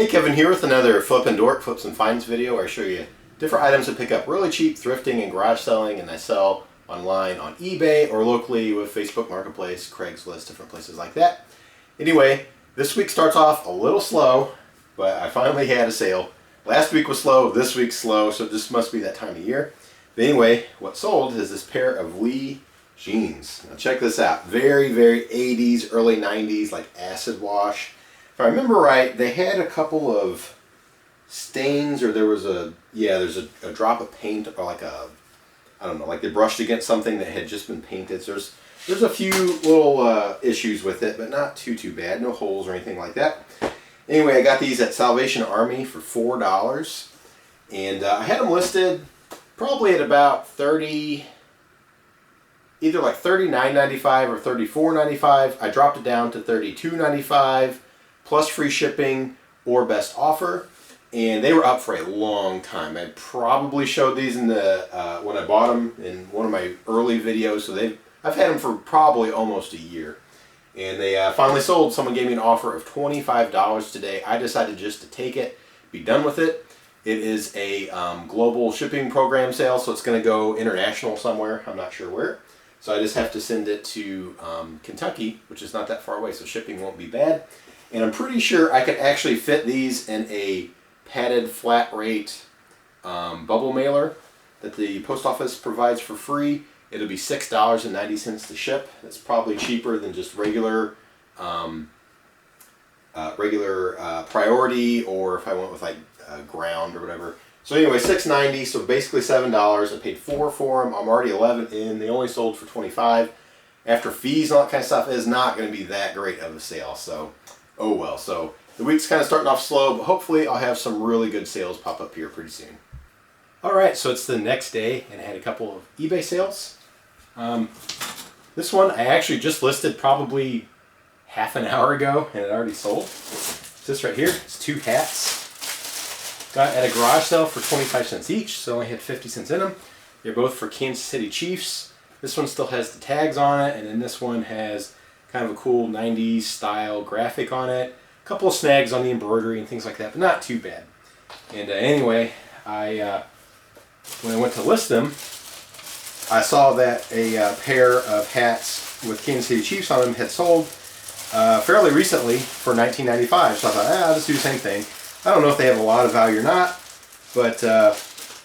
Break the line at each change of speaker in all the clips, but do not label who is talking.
Hey, Kevin here with another Flip and Dork Flips and Finds video where I show you different items to pick up really cheap, thrifting and garage selling, and I sell online on eBay or locally with Facebook Marketplace, Craigslist, different places like that. Anyway, this week starts off a little slow, but I finally had a sale. Last week was slow, this week's slow, so this must be that time of year. But anyway, what sold is this pair of Lee jeans. Now check this out. Very, very 80s, early 90s, like acid wash. If I remember right, they had a couple of stains, or there's a drop of paint, or like a, I don't know, like they brushed against something that had just been painted. So there's a few little issues with it, but not too bad. No holes or anything like that. Anyway, I got these at Salvation Army for $4, and I had them listed probably at about 30, either like $39.95 or $34.95. I dropped it down to $32.95 plus free shipping or best offer, and they were up for a long time. I probably showed these in the when I bought them in one of my early videos, so I've had them for probably almost a year, and they finally sold. Someone gave me an offer of $25 today. I decided just to take it, be done with it. It is a global shipping program sale, so it's going to go international somewhere. I'm not sure where. So I just have to send it to Kentucky, which is not that far away, so shipping won't be bad. And I'm pretty sure I could actually fit these in a padded flat rate bubble mailer that the post office provides for free. It'll be $6.90 to ship. That's probably cheaper than just regular priority, or if I went with like ground or whatever. So anyway, $6.90, so basically $7. I paid $4 for them. I'm already 11 in. They only sold for $25. After fees and all that kind of stuff, it is not going to be that great of a sale. So, oh well. So the week's kind of starting off slow, but hopefully I'll have some really good sales pop up here pretty soon. All right, so it's the next day, and I had a couple of eBay sales. This one I actually just listed probably half an hour ago, and it already sold. It's this right here. It's two hats. Got at a garage sale for 25 cents each, so only had 50 cents in them. They're both for Kansas City Chiefs. This one still has the tags on it, and then this one has kind of a cool 90s style graphic on it. A couple of snags on the embroidery and things like that, but not too bad. And anyway, when I went to list them, I saw that a pair of hats with Kansas City Chiefs on them had sold fairly recently for $19.95. So I thought, I'll just do the same thing. I don't know if they have a lot of value or not, but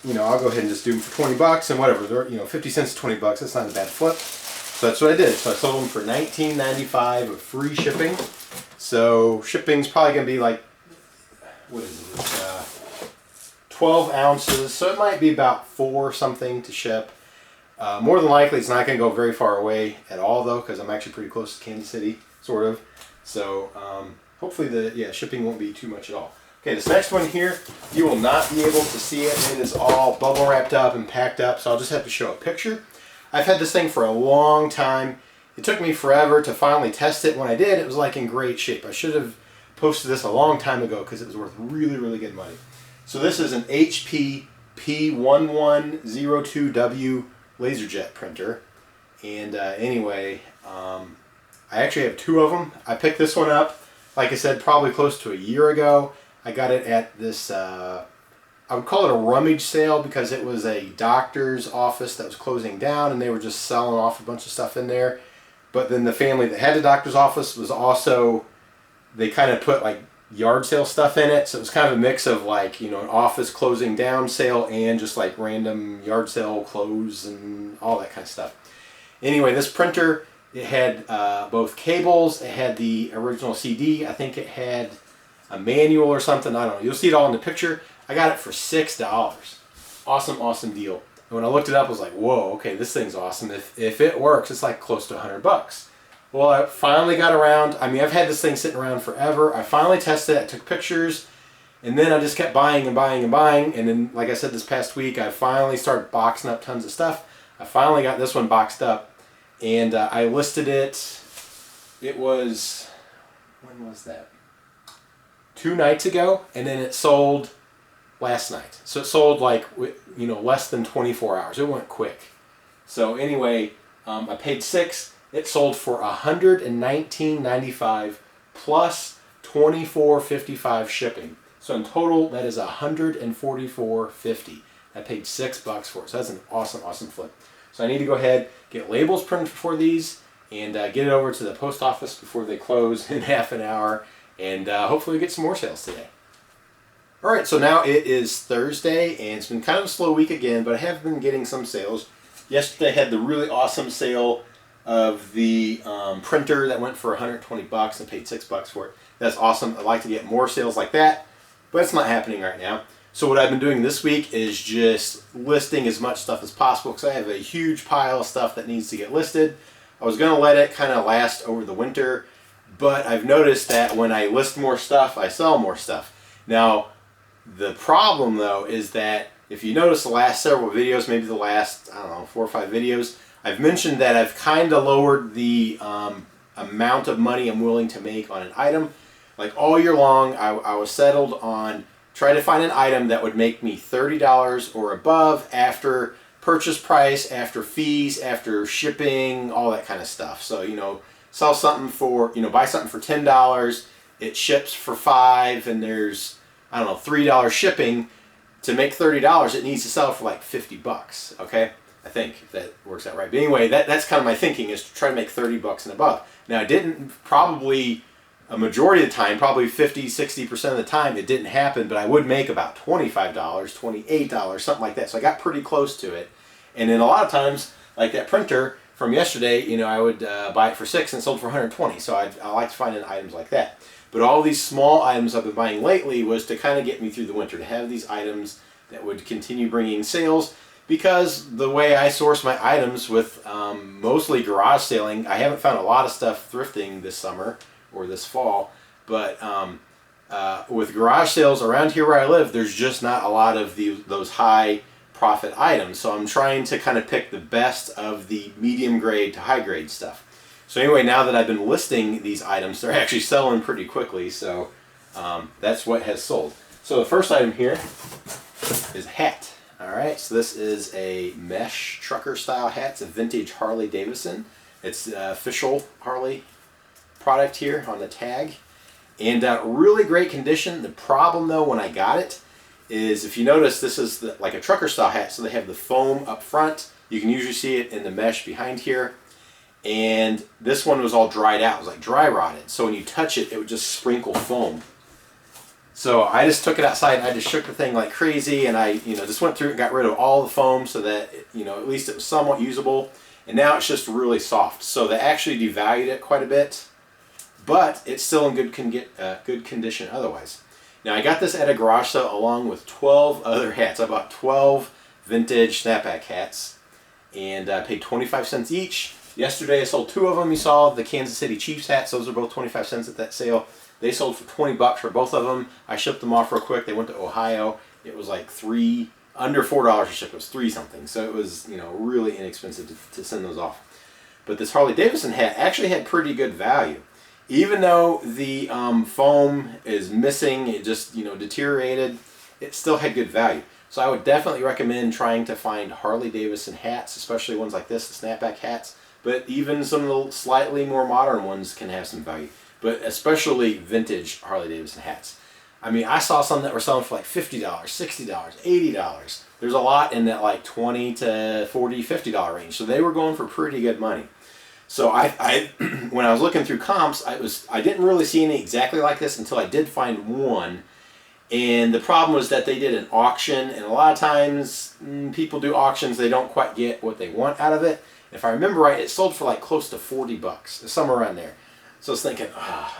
you know, I'll go ahead and just do them for 20 bucks and whatever. They're, you know, 50 cents to 20 bucks. That's not a bad flip. So that's what I did. So I sold them for $19.95 with free shipping. So shipping's probably going to be like, what is it? 12 ounces. So it might be about 4 something to ship. More than likely, it's not going to go very far away at all, though, because I'm actually pretty close to Kansas City, sort of. So hopefully the shipping won't be too much at all. Okay, this next one here, you will not be able to see it. It is all bubble wrapped up and packed up, so I'll just have to show a picture. I've had this thing for a long time. It took me forever to finally test it. When I did, it was like in great shape. I should have posted this a long time ago because it was worth really, really good money. So this is an HP P1102W LaserJet printer. And anyway, I actually have 2 of them. I picked this one up, like I said, probably close to a year ago. I got it at this, I would call it a rummage sale because it was a doctor's office that was closing down and they were just selling off a bunch of stuff in there. But then the family that had the doctor's office was also, they kind of put like yard sale stuff in it. So it was kind of a mix of like, you know, an office closing down sale and just like random yard sale clothes and all that kind of stuff. Anyway, this printer, it had both cables, it had the original CD, I think it had a manual or something, I don't know. You'll see it all in the picture. I got it for $6. Awesome, awesome deal. And when I looked it up, I was like, whoa, okay, this thing's awesome. If it works, it's like close to $100. Well, I finally got around. I mean, I've had this thing sitting around forever. I finally tested it, I took pictures, and then I just kept buying and buying and buying. And then, like I said, this past week, I finally started boxing up tons of stuff. I finally got this one boxed up, and I listed it. It was, when was that? 2 nights ago, and then it sold last night. So it sold like, you know, less than 24 hours. It went quick. So anyway, I paid $6. It sold for $119.95 plus $24.55 shipping. So in total, that is $144.50. I paid $6 for it. So that's an awesome, awesome flip. So I need to go ahead, get labels printed for these, and get it over to the post office before they close in half an hour, and hopefully get some more sales today. All right, so now it is Thursday, and it's been kind of a slow week again, but I have been getting some sales. Yesterday I had the really awesome sale of the printer that went for 120 bucks and paid $6 for it. That's awesome. I'd like to get more sales like that, but it's not happening right now. So what I've been doing this week is just listing as much stuff as possible because I have a huge pile of stuff that needs to get listed. I was going to let it kind of last over the winter, but I've noticed that when I list more stuff, I sell more stuff. Now, the problem though is that if you notice the last several videos, maybe the last, I don't know, 4 or 5 videos, I've mentioned that I've kind of lowered the amount of money I'm willing to make on an item. Like all year long, I was settled on try to find an item that would make me $30 or above after purchase price, after fees, after shipping, all that kind of stuff. So, you know, sell something for, you know, buy something for $10, it ships for $5, and there's, I don't know, $3 shipping. To make $30, it needs to sell for like 50 bucks, okay? I think if that works out right. But anyway, that's kind of my thinking, is to try to make 30 bucks and above. Now, I didn't probably, a majority of the time, probably 50-60% of the time, it didn't happen, but I would make about $25, $28, something like that. So I got pretty close to it. And then a lot of times, like that printer from yesterday, you know, I would buy it for $6 and sold for 120. So I like to find items like that. But all these small items I've been buying lately was to kind of get me through the winter, to have these items that would continue bringing sales, because the way I source my items with mostly garage selling, I haven't found a lot of stuff thrifting this summer or this fall, but with garage sales around here where I live, there's just not a lot of those high profit items. So I'm trying to kind of pick the best of the medium grade to high grade stuff. So anyway, now that I've been listing these items, they're actually selling pretty quickly, so that's what has sold. So the first item here is a hat. All right, so this is a mesh trucker style hat. It's a vintage Harley Davidson. It's the official Harley product here on the tag, and really great condition. The problem though, when I got it, is if you notice, this is like a trucker style hat, so they have the foam up front. You can usually see it in the mesh behind here. And this one was all dried out. It was like dry rotted. So when you touch it, it would just sprinkle foam. So I just took it outside and I just shook the thing like crazy, and I, you know, just went through and got rid of all the foam so that, you know, at least it was somewhat usable. And now it's just really soft. So they actually devalued it quite a bit, but it's still in good condition otherwise. Now I got this at a garage sale along with 12 other hats. I bought 12 vintage snapback hats and paid 25 cents each. Yesterday I sold 2 of them. You saw the Kansas City Chiefs hats. Those are both 25 cents at that sale. They sold for 20 bucks for both of them. I shipped them off real quick. They went to Ohio. It was like under $4 to ship. It was 3 something. So it was, you know, really inexpensive to send those off. But this Harley Davidson hat actually had pretty good value. Even though the foam is missing, it just, you know, deteriorated, it still had good value. So I would definitely recommend trying to find Harley Davidson hats, especially ones like this, the snapback hats. But even some of the slightly more modern ones can have some value. But especially vintage Harley Davidson hats. I mean, I saw some that were selling for like $50, $60, $80. There's a lot in that like $20 to $40, $50 range. So they were going for pretty good money. So I when I was looking through comps, I didn't really see any exactly like this until I did find one. And the problem was that they did an auction, and a lot of times people do auctions, they don't quite get what they want out of it. If I remember right, it sold for like close to 40 bucks, somewhere around there. So I was thinking,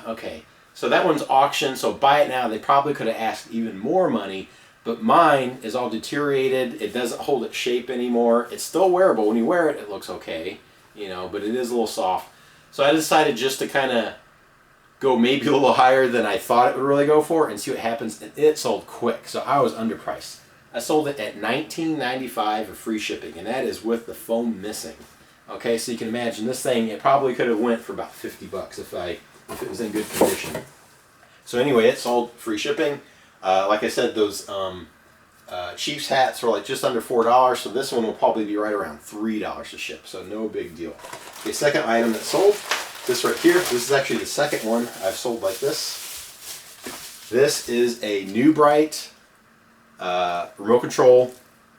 okay. So that one's auction, so buy it now. They probably could have asked even more money, but mine is all deteriorated. It doesn't hold its shape anymore. It's still wearable. When you wear it, it looks okay, you know, but it is a little soft. So I decided just to kind of go maybe a little higher than I thought it would really go for and see what happens. And it sold quick, so I was underpriced. I sold it at $19.95 of free shipping, and that is with the foam missing. Okay, so you can imagine this thing, it probably could have went for about 50 bucks if it was in good condition. So anyway, it sold free shipping. Like I said, those Chiefs hats were like just under $4, so this one will probably be right around $3 to ship, so no big deal. The second item that sold, this right here, this is actually the second one I've sold like this. This is a New Bright remote control,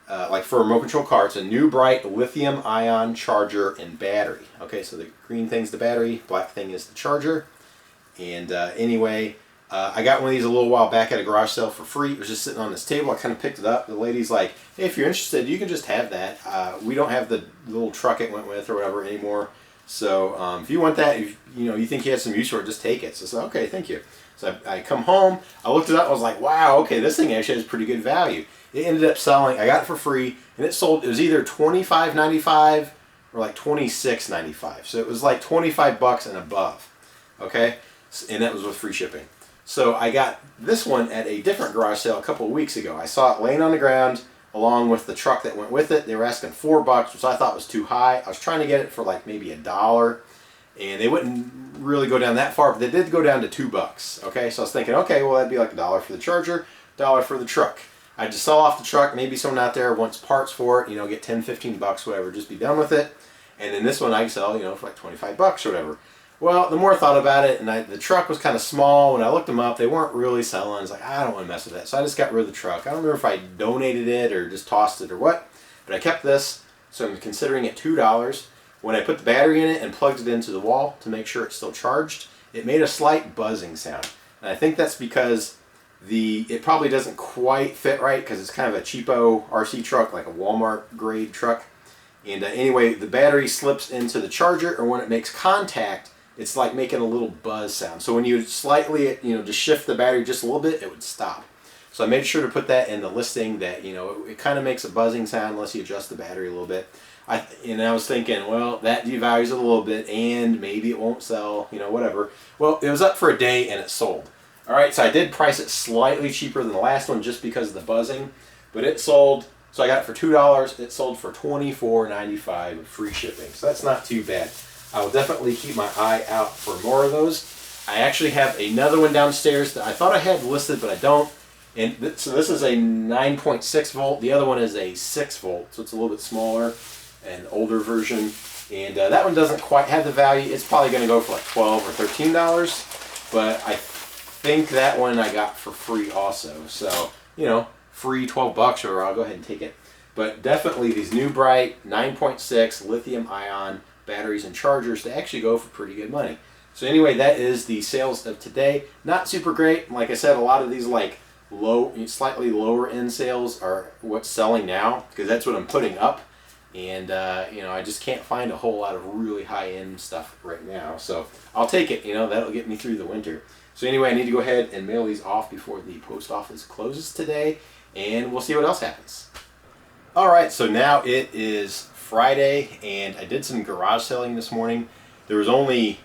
like for a remote control car. It's a New Bright lithium ion charger and battery. Okay, so the green thing's the battery, black thing is the charger. And anyway, I got one of these a little while back at a garage sale for free. It was just sitting on this table. I kind of picked it up. The lady's like, hey, if you're interested, you can just have that. We don't have the little truck it went with or whatever anymore. So if you want that, if you think you have some use for it, just take it. So I said, okay, thank you. So I come home, I looked it up, I was like, wow, okay, this thing actually has pretty good value. It ended up selling, I got it for free, and it was either $25.95 or like $26.95. So it was like 25 bucks and above, okay? And that was with free shipping. So I got this one at a different garage sale a couple of weeks ago. I saw it laying on the ground along with the truck that went with it. They were asking $4, which I thought was too high. I was trying to get it for like maybe $1. And they wouldn't really go down that far, but they did go down to $2. Okay, so I was thinking, okay, well that'd be like $1 for the charger, $1 for the truck. I just sell off the truck. Maybe someone out there wants parts for it. Get 10, 15 bucks, whatever. Just be done with it. And then this one I sell, for like 25 bucks or whatever. Well, the more I thought about it, and the truck was kind of small. When I looked them up, they weren't really selling. I was like, I don't want to mess with that. So I just got rid of the truck. I don't remember if I donated it or just tossed it or what, but I kept this. So I'm considering it $2. When I put the battery in it and plugged it into the wall to make sure it's still charged, it made a slight buzzing sound. And I think that's because it probably doesn't quite fit right because it's kind of a cheapo RC truck, like a Walmart grade truck. And anyway, the battery slips into the charger, or when it makes contact, it's like making a little buzz sound. So when you slightly, just shift the battery just a little bit, it would stop. So I made sure to put that in the listing that, it kind of makes a buzzing sound unless you adjust the battery a little bit. I was thinking, well, that devalues it a little bit, and maybe it won't sell, whatever. Well, it was up for a day, and it sold. All right, so I did price it slightly cheaper than the last one just because of the buzzing, but it sold. So I got it for $2. It sold for $24.95 with free shipping. So that's not too bad. I will definitely keep my eye out for more of those. I actually have another one downstairs that I thought I had listed, but I don't. And so this is a 9.6 volt. The other one is a 6 volt, so it's a little bit smaller. An older version, and that one doesn't quite have the value. It's probably going to go for like $12 or $13, but I think that one I got for free also. So free 12 bucks, or I'll go ahead and take it. But definitely these New Bright 9.6 lithium ion batteries and chargers, they actually go for pretty good money. So anyway, that is the sales of today. Not super great. Like I said, a lot of these like slightly lower end sales are what's selling now because that's what I'm putting up. And, I just can't find a whole lot of really high-end stuff right now. So I'll take it, that'll get me through the winter. So anyway, I need to go ahead and mail these off before the post office closes today. And we'll see what else happens. All right, so now it is Friday, and I did some garage selling this morning. There was only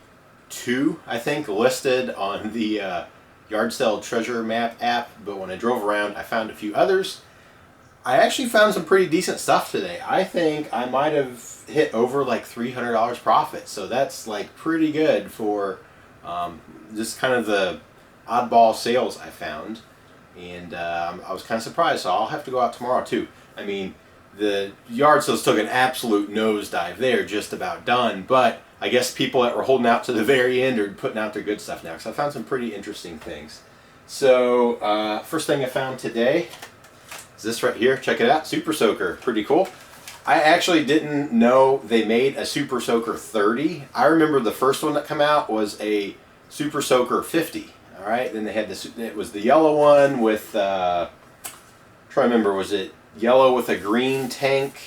2, I think, listed on the Yard Sale Treasure Map app. But when I drove around, I found a few others. I actually found some pretty decent stuff today. I think I might have hit over like $300 profit. So that's like pretty good for just kind of the oddball sales I found. And I was kind of surprised. So I'll have to go out tomorrow too. I mean, the yard sales took an absolute nosedive. They're just about done. But I guess people that were holding out to the very end are putting out their good stuff now. So I found some pretty interesting things. So first thing I found today, this right here, check it out, Super Soaker, pretty cool. I actually didn't know they made a Super Soaker 30. I remember the first one that came out was a Super Soaker 50. All right, then they had this. It was the yellow one with. Try to remember, was it yellow with a green tank,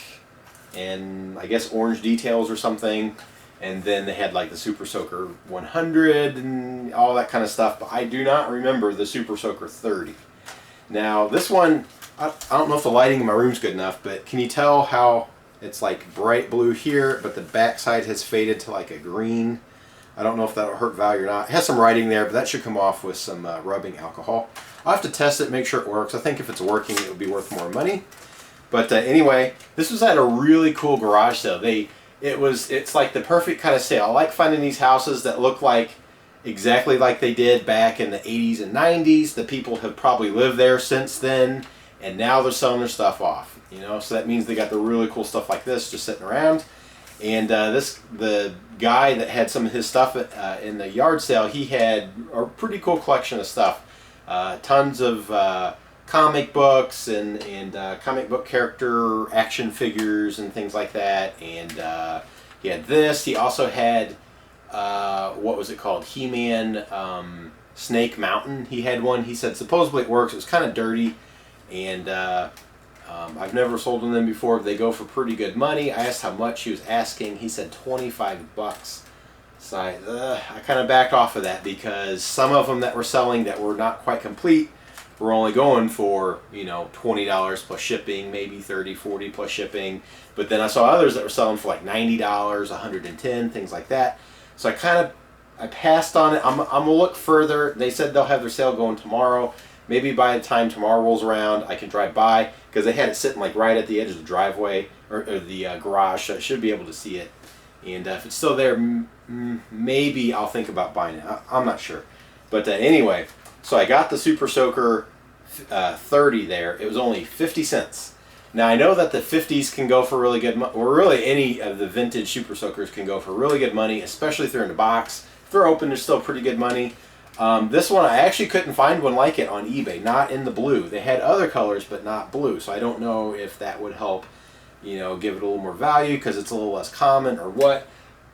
and I guess orange details or something. And then they had like the Super Soaker 100 and all that kind of stuff. But I do not remember the Super Soaker 30. Now this one. I don't know if the lighting in my room's good enough, but can you tell how it's like bright blue here, but the backside has faded to like a green? I don't know if that'll hurt value or not. It has some writing there, but that should come off with some rubbing alcohol. I'll have to test it, make sure it works. I think if it's working, it would be worth more money. But anyway, this was at a really cool garage sale. It's like the perfect kind of sale. I like finding these houses that look like exactly like they did back in the 80s and 90s. The people have probably lived there since then. And now they're selling their stuff off, so that means they got the really cool stuff like this just sitting around. And the guy that had some of his stuff in the yard sale, he had a pretty cool collection of stuff. Tons of comic books and comic book character action figures and things like that. And he had this. He also had, what was it called? He-Man Snake Mountain. He had one. He said supposedly it works. It was kind of dirty. And I've never sold them before. They go for pretty good money. I asked how much he was asking. He said 25 bucks. So I kind of backed off of that because some of them that were selling that were not quite complete were only going for, you know, $20 plus shipping, maybe $30, $40 plus shipping. But then I saw others that were selling for like $90, $110, things like that. So I passed on it. I'm gonna look further. They said they'll have their sale going tomorrow. Maybe by the time tomorrow rolls around, I can drive by because they had it sitting like right at the edge of the driveway or the garage, so I should be able to see it. And if it's still there, maybe I'll think about buying it. I'm not sure. But anyway, so I got the Super Soaker 30 there. It was only 50 cents. Now I know that the 50s can go for really good money, or really any of the vintage Super Soakers can go for really good money, especially if they're in a box. If they're open, they're still pretty good money. This one, I actually couldn't find one like it on eBay, not in the blue. They had other colors, but not blue. So I don't know if that would help, you know, give it a little more value because it's a little less common or what.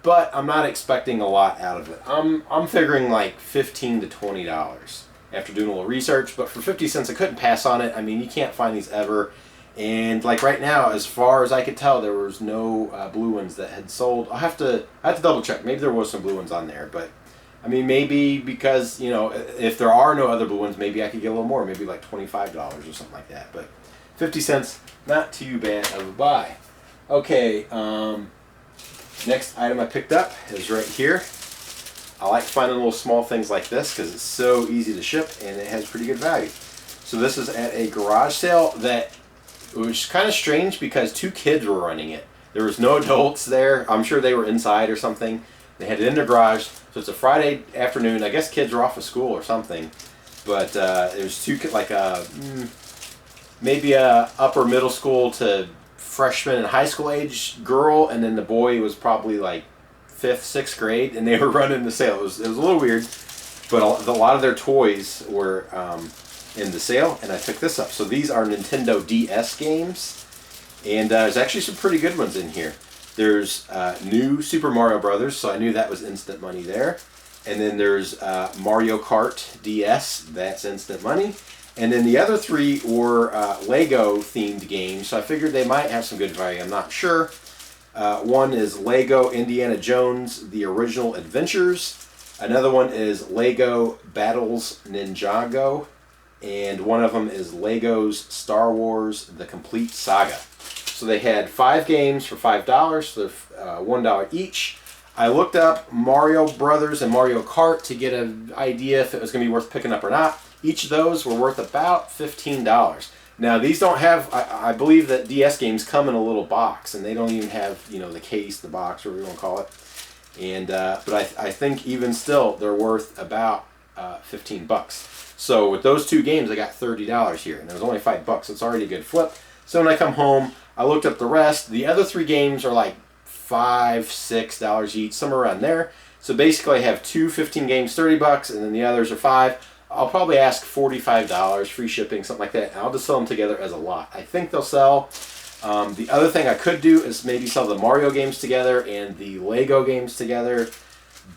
But I'm not expecting a lot out of it. I'm figuring like $15 to $20 after doing a little research. But for 50 cents, I couldn't pass on it. I mean, you can't find these ever. And like right now, as far as I could tell, there was no blue ones that had sold. I have to double check. Maybe there was some blue ones on there, but I mean, maybe because, you know, if there are no other blue ones, maybe I could get a little more, maybe like $25 or something like that. But 50 cents, not too bad of a buy. Okay, next item I picked up is right here. I like finding little small things like this because it's so easy to ship and it has pretty good value. So this is at a garage sale that was kind of strange because 2 kids were running it. There was no adults there. I'm sure they were inside or something. They had it in their garage. So it's a Friday afternoon. I guess kids are off of school or something. But there's 2, like maybe a upper middle school to freshman and high school age girl, and then the boy was probably like 5th, 6th grade, and they were running the sale. It was a little weird, but a lot of their toys were in the sale, and I picked this up. So these are Nintendo DS games, and there's actually some pretty good ones in here. There's new Super Mario Brothers, so I knew that was instant money there. And then there's Mario Kart DS, that's instant money. And then the other 3 were Lego themed games, so I figured they might have some good value. I'm not sure. One is Lego Indiana Jones, The Original Adventures. Another one is Lego Battles Ninjago. And one of them is Lego's Star Wars The Complete Saga. So they had 5 games for $5, so they're $1 each. I looked up Mario Brothers and Mario Kart to get an idea if it was going to be worth picking up or not. Each of those were worth about $15. Now these don't have, I believe that DS games come in a little box, and they don't even have, you know, the case, the box, whatever you want to call it. And but I think even still they're worth about 15 bucks. So with those 2 games, I got $30 here, and it was only $5. So it's already a good flip. So when I come home, I looked up the rest. The other 3 games are like $5, $6 each, somewhere around there. So basically I have 2 15 games, $30, and then the others are 5. I'll probably ask $45, free shipping, something like that, and I'll just sell them together as a lot. I think they'll sell. The other thing I could do is maybe sell the Mario games together and the Lego games together,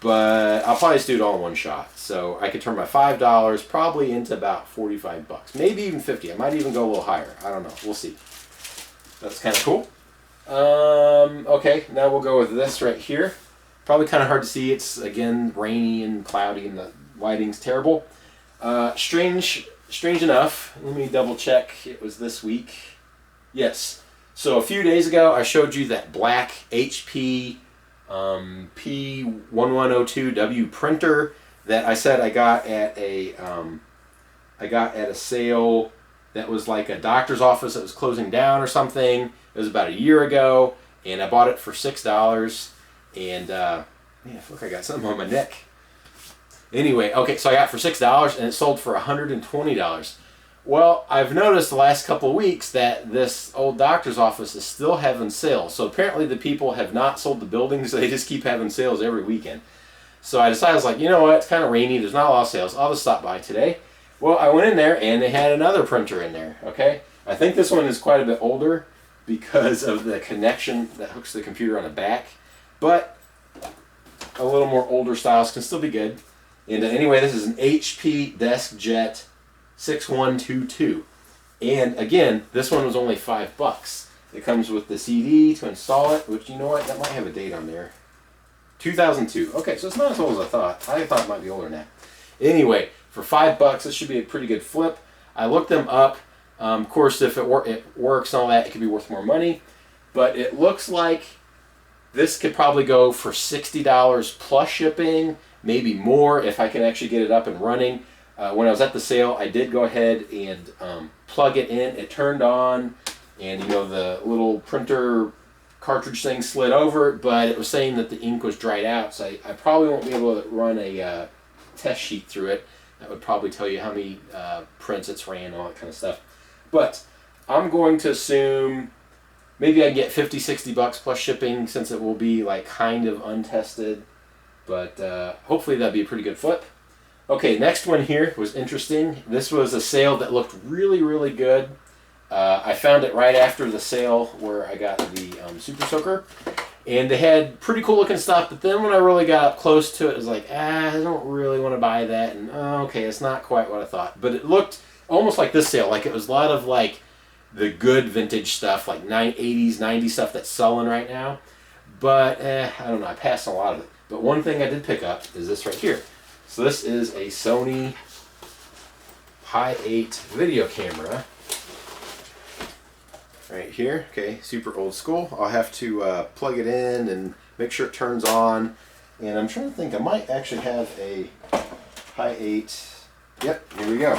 but I'll probably just do it all in one shot. So I could turn my $5 probably into about 45 bucks, maybe even 50. I might even go a little higher. I don't know. We'll see. That's kind of cool. Okay, now we'll go with this right here. Probably kind of hard to see. It's, again, rainy and cloudy and the lighting's terrible. Strange enough, let me double check. It was this week. Yes. So a few days ago, I showed you that black HP P1102W printer that I said I got at a sale that was like a doctor's office that was closing down or something. It was about a year ago, and I bought it for $6. And man, I feel like I got something on my neck. Anyway, okay, so I got it for $6 and it sold for $120. Well, I've noticed the last couple of weeks that this old doctor's office is still having sales. So apparently the people have not sold the buildings, so they just keep having sales every weekend. So I decided, I was like, you know what, it's kind of rainy, there's not a lot of sales, I'll just stop by today. Well, I went in there and they had another printer in there, okay? I think this one is quite a bit older because of the connection that hooks the computer on the back, but a little more older styles can still be good. And anyway, this is an HP DeskJet 6122. And again, this one was only $5. It comes with the CD to install it, which, you know what, that might have a date on there. 2002. Okay, so it's not as old as I thought. I thought it might be older than that. Anyway, for $5, this should be a pretty good flip. I looked them up. Of course, if it works and all that, it could be worth more money. But it looks like this could probably go for $60 plus shipping, maybe more if I can actually get it up and running. When I was at the sale, I did go ahead and plug it in. It turned on, and you know, the little printer cartridge thing slid over, but it was saying that the ink was dried out, so I probably won't be able to run a test sheet through it. That would probably tell you how many prints it's ran, all that kind of stuff. But I'm going to assume maybe I get $50-60 plus shipping, since it will be like kind of untested. But hopefully that'd be a pretty good flip. Okay, next one here was interesting. This was a sale that looked really, really good. I found it right after the sale where I got the Super Soaker. And they had pretty cool looking stuff, but then when I really got up close to it, it was like, I don't really want to buy that. And okay, it's not quite what I thought. But it looked almost like this sale. Like it was a lot of like the good vintage stuff, like 80s, 90s stuff that's selling right now. But I don't know, I passed on a lot of it. But one thing I did pick up is this right here. So this is a Sony Hi8 video camera. Right here, okay, super old school. I'll have to plug it in and make sure it turns on. And I'm trying to think, I might actually have a Hi8. Yep, here we go.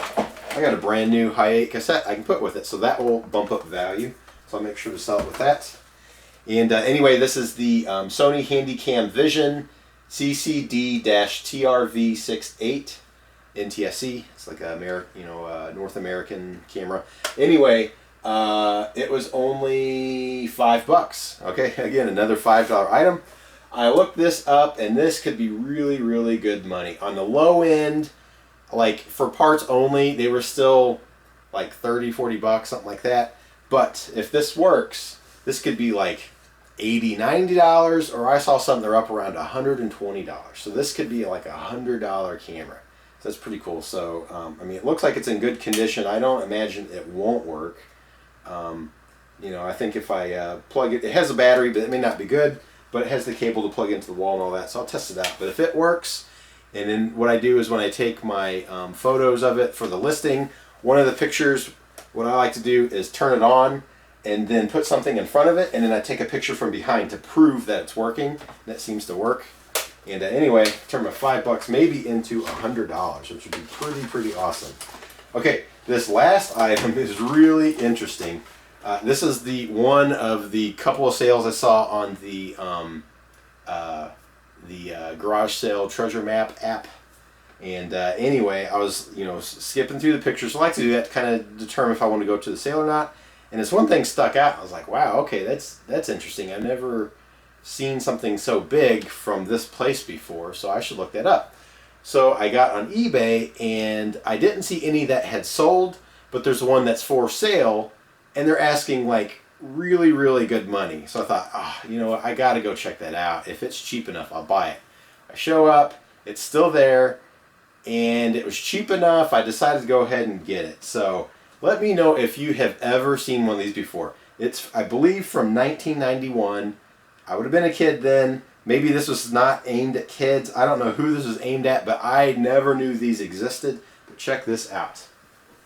I got a brand new Hi8 cassette I can put with it, so that will bump up value. So I'll make sure to sell it with that. And anyway, this is the Sony Handycam Vision CCD-TRV68 NTSC. It's like a North American camera. Anyway, it was only $5. Okay, again, another $5 item. I looked this up, and this could be really, really good money. On the low end, like for parts only, they were still like $30-40, something like that. But if this works, this could be like $80-90, or I saw something they're up around $120. So this could be like a $100 camera. So that's pretty cool. So I mean, it looks like it's in good condition. I don't imagine it won't work. You know, I think if I plug it, it has a battery, but it may not be good, but it has the cable to plug into the wall and all that, so I'll test it out. But if it works, and then what I do is when I take my photos of it for the listing, one of the pictures, what I like to do is turn it on and then put something in front of it, and then I take a picture from behind to prove that it's working. That seems to work. And anyway, turn my $5 maybe into $100, which would be pretty awesome. Okay, this last item is really interesting. This is the one of the couple of sales I saw on the garage sale treasure map app. And anyway, I was skipping through the pictures. I like to do that to kind of determine if I want to go to the sale or not. And this one thing stuck out. I was like, wow, okay, that's interesting. I've never seen something so big from this place before, so I should look that up. So I got on eBay, and I didn't see any that had sold, but there's one that's for sale, and they're asking like really, really good money. So I thought, you know what, I got to go check that out. If it's cheap enough, I'll buy it. I show up, it's still there, and it was cheap enough, I decided to go ahead and get it. So let me know if you have ever seen one of these before. It's, I believe, from 1991. I would have been a kid then. Maybe this was not aimed at kids. I don't know who this was aimed at, but I never knew these existed. But check this out.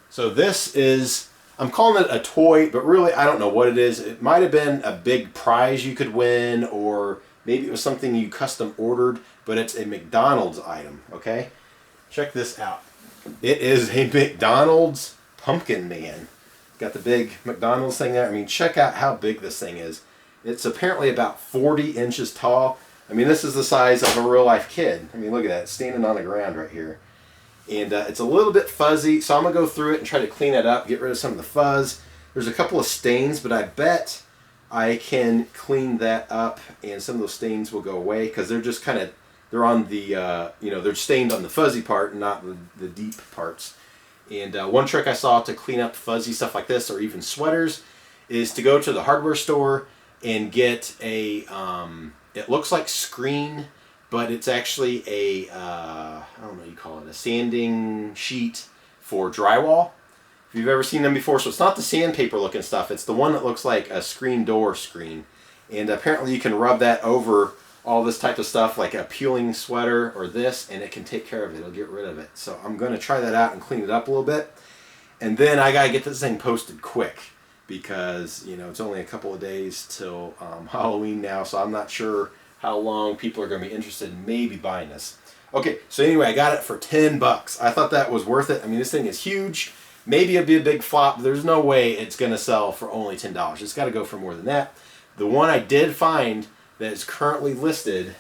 So this is, I'm calling it a toy, but really I don't know what it is. It might have been a big prize you could win, or maybe it was something you custom ordered, but it's a McDonald's item, okay? Check this out. It is a McDonald's Pumpkin Man. Got the big McDonald's thing there. I mean, check out how big this thing is. It's apparently about 40 inches tall. I mean, this is the size of a real life kid. I mean, look at that, it's standing on the ground right here. And it's a little bit fuzzy, so I'm going to go through it and try to clean it up, get rid of some of the fuzz. There's a couple of stains, but I bet I can clean that up and some of those stains will go away, because they're just kind of, they're on the, they're stained on the fuzzy part and not the deep parts. And one trick I saw to clean up fuzzy stuff like this, or even sweaters, is to go to the hardware store and get a, it looks like screen, but it's actually a, I don't know what you call it, a sanding sheet for drywall. If you've ever seen them before, so it's not the sandpaper looking stuff, it's the one that looks like a screen door screen. And apparently you can rub that over all this type of stuff, like a peeling sweater or this, and it can take care of it. It'll get rid of it. So I'm going to try that out and clean it up a little bit. And then I got to get this thing posted quick, because, you know, it's only a couple of days till Halloween now, so I'm not sure how long people are going to be interested in maybe buying this. Okay, so anyway, I got it for 10 bucks. I thought that was worth it. I mean, this thing is huge. Maybe it'll be a big flop, but there's no way it's going to sell for only $10. It's got to go for more than that. The one I did find that is currently listed,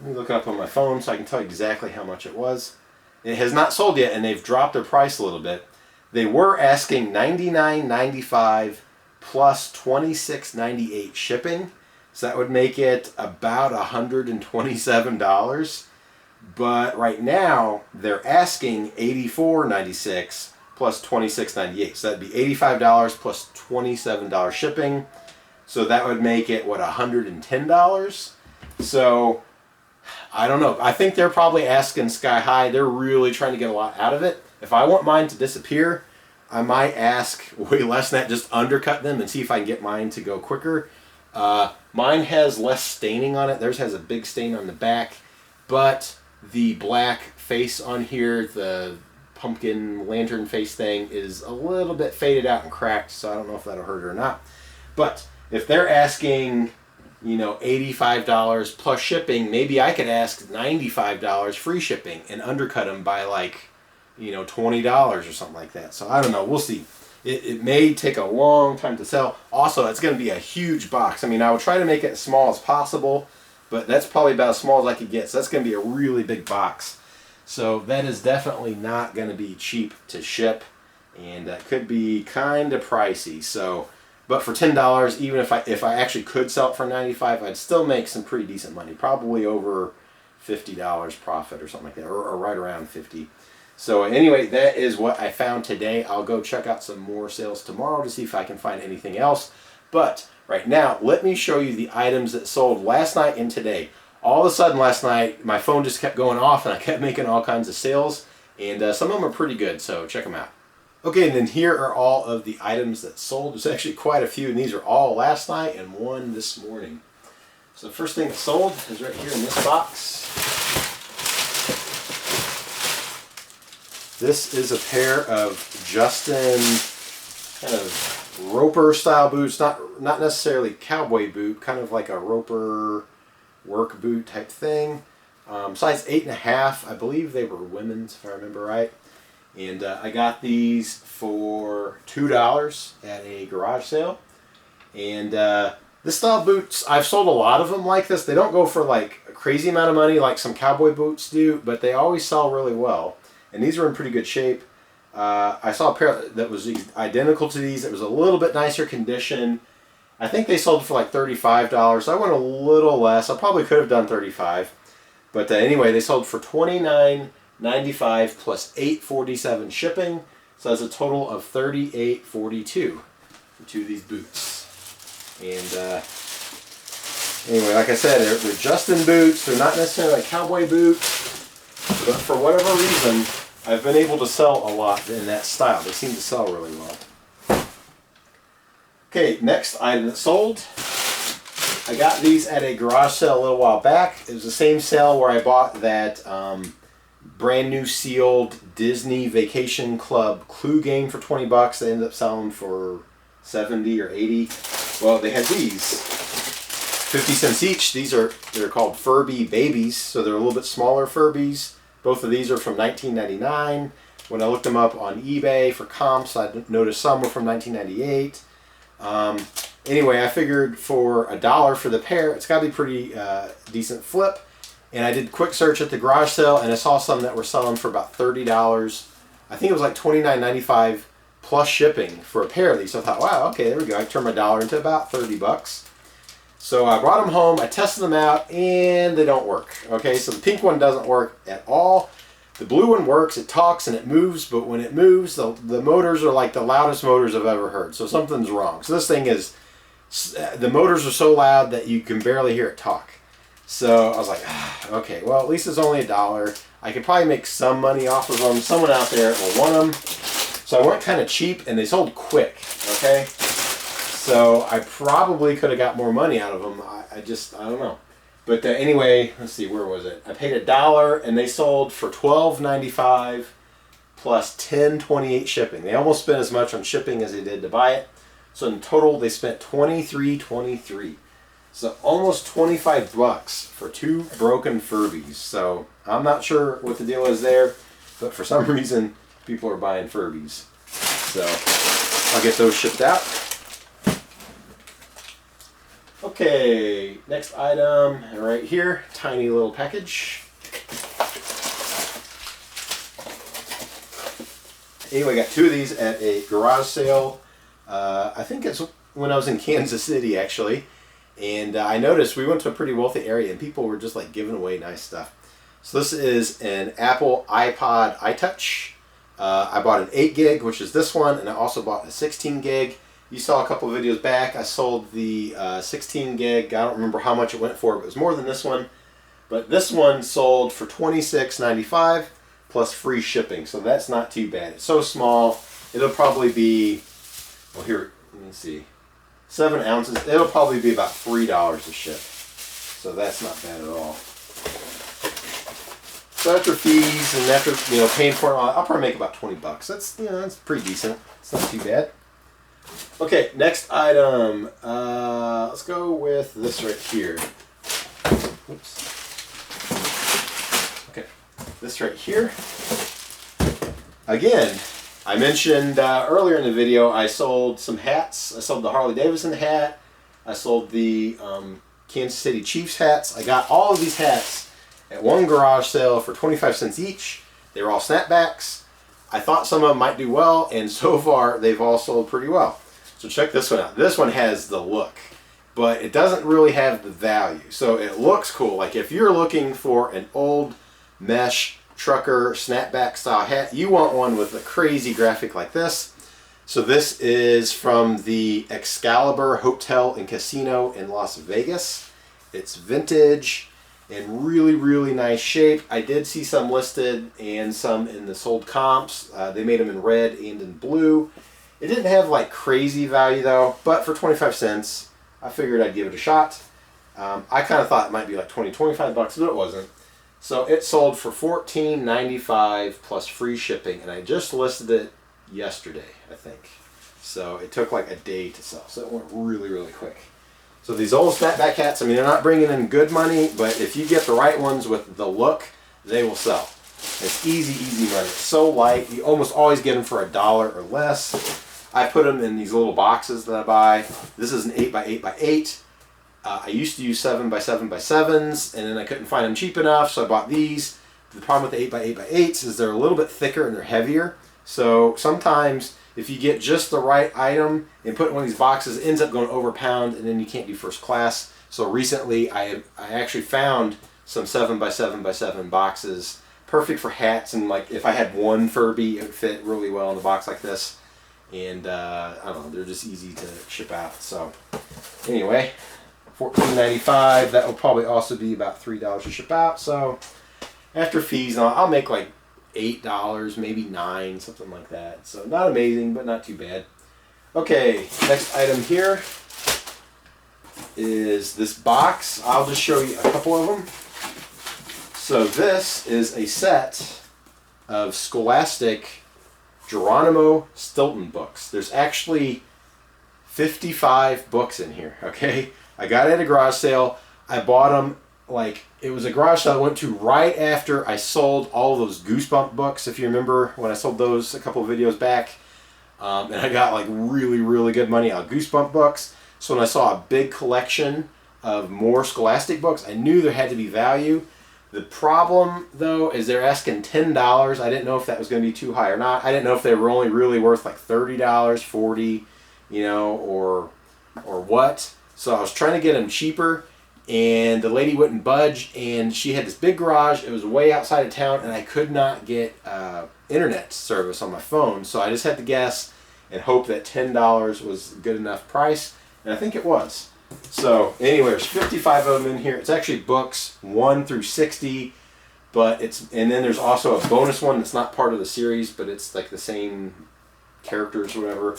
let me look it up on my phone so I can tell you exactly how much it was. It has not sold yet, and they've dropped their price a little bit. They were asking $99.95 plus $26.98 shipping, so that would make it about $127. But right now they're asking $84.96 plus $26.98, so that'd be $85 plus $27 shipping. So that would make it, what, $110? So I don't know. I think they're probably asking sky high. They're really trying to get a lot out of it. If I want mine to disappear, I might ask way less than that, just undercut them and see if I can get mine to go quicker. Mine has less staining on it. Theirs has a big stain on the back, but the black face on here, the pumpkin lantern face thing, is a little bit faded out and cracked, so I don't know if that'll hurt or not. But if they're asking, you know, $85 plus shipping, maybe I could ask $95 free shipping and undercut them by, like, you know, $20 or something like that. So I don't know. We'll see. It may take a long time to sell. Also, it's going to be a huge box. I mean, I will try to make it as small as possible, but that's probably about as small as I could get. So that's going to be a really big box. So that is definitely not going to be cheap to ship, and that could be kind of pricey. So, but for $10, even if I actually could sell it for $95, I'd still make some pretty decent money. Probably over $50 profit or something like that, or right around 50. So anyway, that is what I found today. I'll go check out some more sales tomorrow to see if I can find anything else. But right now, let me show you the items that sold last night and today. All of a sudden last night, my phone just kept going off and I kept making all kinds of sales. And some of them are pretty good, so check them out. Okay, and then here are all of the items that sold. There's actually quite a few, and these are all last night and one this morning. So the first thing that sold is right here in this box. This is a pair of Justin kind of roper style boots, not necessarily cowboy boot, kind of like a roper work boot type thing. Size 8.5. I believe they were women's, if I remember right. And I got these for $2 at a garage sale. And this style of boots, I've sold a lot of them like this. They don't go for like a crazy amount of money like some cowboy boots do, but they always sell really well. And these are in pretty good shape. I saw a pair that was identical to these. It was a little bit nicer condition. I think they sold for like $35. So I went a little less. I probably could have done $35. But anyway, they sold for $29.95 plus $8.47 shipping. So that's a total of $38.42 for two of these boots. And anyway, like I said, they're Justin boots. They're not necessarily like cowboy boots. But for whatever reason, I've been able to sell a lot in that style. They seem to sell really well. Okay, next item that sold. I got these at a garage sale a little while back. It was the same sale where I bought that brand new sealed Disney Vacation Club Clue game for 20 bucks. They ended up selling for 70 or 80. Well, they had these. 50 cents each. They're called Furby Babies, so they're a little bit smaller Furbies. Both of these are from 1999. When I looked them up on eBay for comps, I noticed some were from 1998. Anyway, I figured for $1 for the pair, it's got to be pretty decent flip. And I did quick search at the garage sale, and I saw some that were selling for about $30. I think it was like $29.95 plus shipping for a pair of these. So I thought, wow, okay, there we go. I turned my dollar into about 30 bucks. So I brought them home, I tested them out, and they don't work. Okay, so the pink one doesn't work at all. The blue one works, it talks and it moves, but when it moves, the motors are like the loudest motors I've ever heard. So something's wrong. So this thing is, the motors are so loud that you can barely hear it talk. So I was like, okay, well, at least it's only $1. I could probably make some money off of them. Someone out there will want them. So I went kind of cheap, and they sold quick, okay? So I probably could have got more money out of them. I don't know. But anyway, let's see, where was it? I paid $1, and they sold for $12.95 plus $10.28 shipping. They almost spent as much on shipping as they did to buy it. So in total, they spent $23.23. So almost $25 for 2 broken Furbies. So I'm not sure what the deal is there, but for some reason, people are buying Furbies. So I'll get those shipped out. Okay, next item right here, tiny little package. Anyway, I got 2 of these at a garage sale. I think it's when I was in Kansas City, actually. And I noticed we went to a pretty wealthy area and people were just like giving away nice stuff. So this is an Apple iPod iTouch. I bought an 8 gig, which is this one, and I also bought a 16 gig. You saw a couple of videos back, I sold the 16 gig. I don't remember how much it went for, but it was more than this one. But this one sold for $26.95 plus free shipping, so that's not too bad. It's so small, it'll probably be, well here, let me see, 7 ounces. It'll probably be about $3 to ship. So that's not bad at all. So after fees and after paying for it, I'll probably make about $20. That's that's pretty decent. It's not too bad. Okay, next item. Let's go with this right here. Oops. Okay, this right here. Again, I mentioned earlier in the video I sold some hats. I sold the Harley Davidson hat. I sold the Kansas City Chiefs hats. I got all of these hats at one garage sale for 25 cents each. They were all snapbacks. I thought some of them might do well, and so far they've all sold pretty well. So check this one out. This one has the look, but it doesn't really have the value. So it looks cool. Like if you're looking for an old mesh trucker snapback style hat, you want one with a crazy graphic like this. So this is from the Excalibur Hotel and Casino in Las Vegas. It's vintage in really, really nice shape. I did see some listed and some in the sold comps. They made them in red and in blue. It didn't have like crazy value though, but for 25 cents, I figured I'd give it a shot. I kind of thought it might be like 25 bucks, but it wasn't. So it sold for $14.95 plus free shipping, and I just listed it yesterday, I think. So it took like a day to sell, so it went really, really quick. So these old snapback hats, I mean, they're not bringing in good money, but if you get the right ones with the look, they will sell. It's easy, easy money. It's so light, you almost always get them for $1 or less. I put them in these little boxes that I buy. This is an 8x8x8. I used to use 7x7x7s, and then I couldn't find them cheap enough, so I bought these. The problem with the 8x8x8s is they're a little bit thicker and they're heavier. So sometimes if you get just the right item and put it in one of these boxes, it ends up going over a pound, and then you can't do first class. So recently I actually found some 7x7x7 boxes, perfect for hats, and like if I had one Furby, it would fit really well in the box like this. And I don't know, they're just easy to ship out. So anyway, $14.95. That will probably also be about $3 to ship out. So after fees, I'll make like $8, maybe $9, something like that. So not amazing, but not too bad. Okay, next item here is this box. I'll just show you a couple of them. So this is a set of Scholastic Geronimo Stilton books. There's actually 55 books in here, okay? I got it at a garage sale. I bought them, like, it was a garage sale I went to right after I sold all of those Goosebump books, if you remember when I sold those a couple of videos back. And I got like really, really good money out of Goosebump books. So when I saw a big collection of more Scholastic books, I knew there had to be value. The problem, though, is they're asking $10. I didn't know if that was going to be too high or not. I didn't know if they were only really worth like $30, $40, or what. So I was trying to get them cheaper, and the lady wouldn't budge, and she had this big garage. It was way outside of town, and I could not get internet service on my phone, so I just had to guess and hope that $10 was a good enough price, and I think it was. So anyway, there's 55 of them in here. It's actually books 1 through 60, but and then there's also a bonus one that's not part of the series, but it's like the same characters or whatever,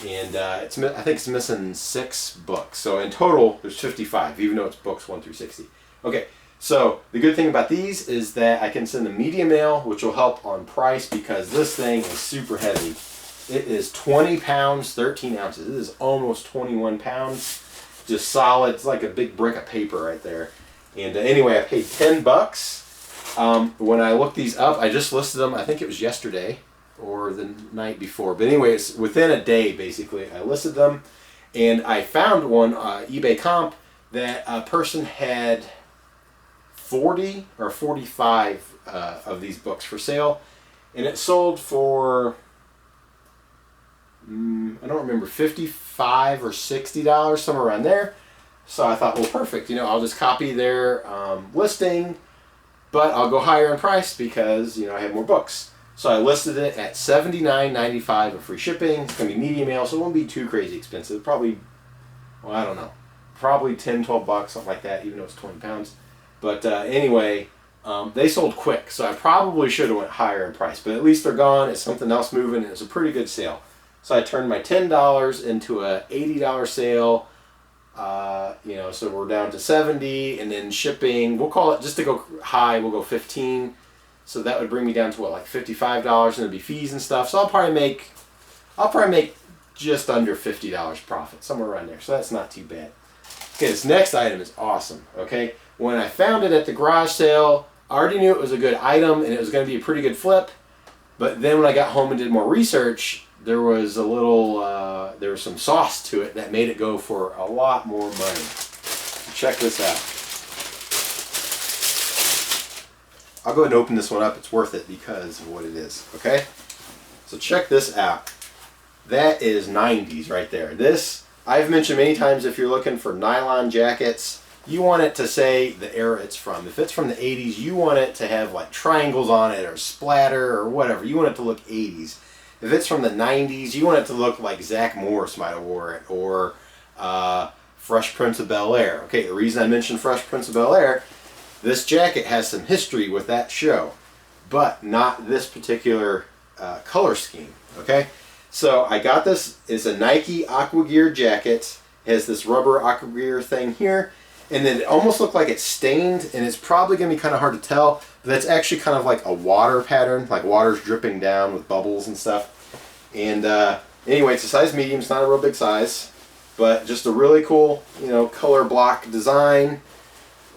and I think it's missing 6 books. So in total, there's 55, even though it's books 1 through 60. Okay, so the good thing about these is that I can send them media mail, which will help on price because this thing is super heavy. It is 20 pounds, 13 ounces. It is almost 21 pounds. Just solid. It's like a big brick of paper right there. And anyway, I paid $10. When I looked these up, I just listed them. I think it was yesterday or the night before. But anyway, it's within a day, basically. I listed them. And I found one, eBay comp, that a person had 40 or 45 of these books for sale. And it sold for... I don't remember, $55 or $60, somewhere around there. So I thought, well, perfect. I'll just copy their listing, but I'll go higher in price because I have more books. So I listed it at $79.95 with free shipping. It's gonna be media mail, so it won't be too crazy expensive. Probably, well, I don't know, probably $10, $12, something like that, even though it's 20 pounds. But anyway, they sold quick, so I probably should have went higher in price. But at least they're gone. It's something else moving, and it's a pretty good sale. So I turned my $10 into a $80 sale, so we're down to 70, and then shipping, we'll call it, just to go high, we'll go 15. So that would bring me down to what, like $55, and there'd be fees and stuff. So I'll probably make just under $50 profit, somewhere around there. So that's not too bad. Okay, this next item is awesome. Okay, when I found it at the garage sale, I already knew it was a good item and it was going to be a pretty good flip. But then when I got home and did more research, there was there was some sauce to it that made it go for a lot more money. Check this out. I'll go ahead and open this one up. It's worth it because of what it is. Okay? So check this out. That is 90s right there. This, I've mentioned many times, if you're looking for nylon jackets, you want it to say the era it's from. If it's from the 80s, you want it to have like triangles on it or splatter or whatever. You want it to look 80s. If it's from the 90s, you want it to look like Zach Morris might have wore it, or Fresh Prince of Bel-Air. Okay, the reason I mentioned Fresh Prince of Bel-Air, this jacket has some history with that show, but not this particular color scheme. Okay, so I got this. It's a Nike Aqua Gear jacket. It has this rubber Aqua Gear thing here, and then it almost looked like it's stained, and it's probably going to be kind of hard to tell, but that's actually kind of like a water pattern, like water's dripping down with bubbles and stuff. And anyway, it's a size medium. It's not a real big size, but just a really cool, color block design.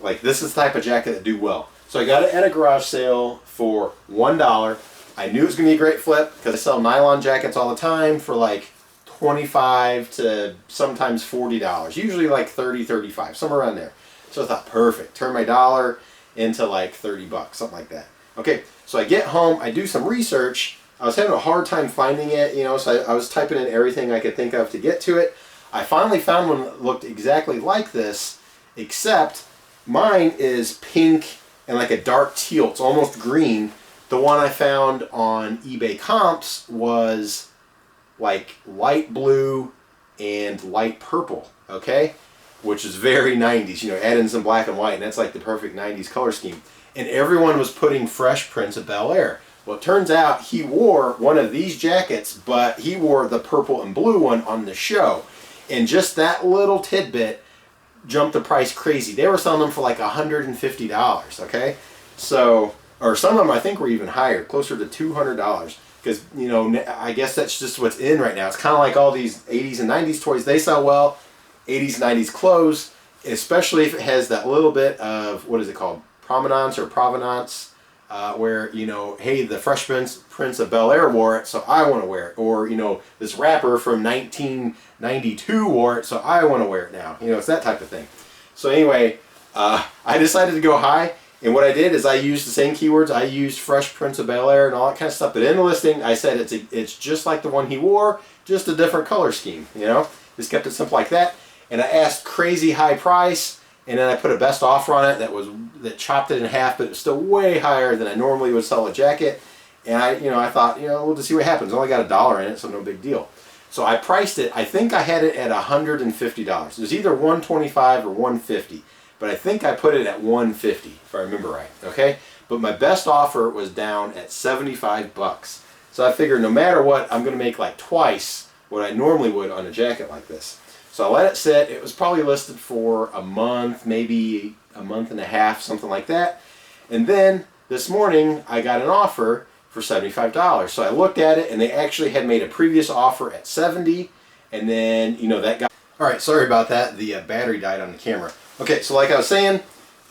Like, this is the type of jacket that do well. So I got it at a garage sale for $1. I knew it was going to be a great flip because I sell nylon jackets all the time for like $25 to sometimes $40. Usually like $30, $35, somewhere around there. So I thought, perfect. Turn my dollar into like $30, something like that. Okay, so I get home, I do some research. I was having a hard time finding it, so I was typing in everything I could think of to get to it. I finally found one that looked exactly like this, except mine is pink and like a dark teal. It's almost green. The one I found on eBay comps was like light blue and light purple, okay? Which is very 90s, add in some black and white, and that's like the perfect 90s color scheme. And everyone was putting Fresh Prince of Bel-Air. Well, it turns out he wore one of these jackets, but he wore the purple and blue one on the show. And just that little tidbit jumped the price crazy. They were selling them for like $150, okay? So, or some of them I think were even higher, closer to $200. Because, I guess that's just what's in right now. It's kind of like all these 80s and 90s toys. They sell well. 80s, 90s clothes, especially if it has that little bit of, what is it called, provenance, where, hey, the Fresh Prince of Bel-Air wore it, so I want to wear it. Or, this rapper from 1992 wore it, so I want to wear it now. It's that type of thing. So anyway, I decided to go high, and what I did is I used the same keywords. I used Fresh Prince of Bel-Air and all that kind of stuff, but in the listing, I said it's just like the one he wore, just a different color scheme, Just kept it simple like that. And I asked crazy high price, and then I put a best offer on it that chopped it in half, but it was still way higher than I normally would sell a jacket. And I thought, we'll just see what happens. I only got $1 in it, so no big deal. So I priced it. I think I had it at $150. It was either $125 or $150, but I think I put it at $150 if I remember right. Okay, but my best offer was down at $75. So I figured no matter what, I'm going to make like twice what I normally would on a jacket like this. So I let it sit. It was probably listed for a month, maybe a month and a half, something like that. And then this morning I got an offer for $75. So I looked at it, and they actually had made a previous offer at $70, and then that got. All right, sorry about that. The battery died on the camera. Okay, so like I was saying,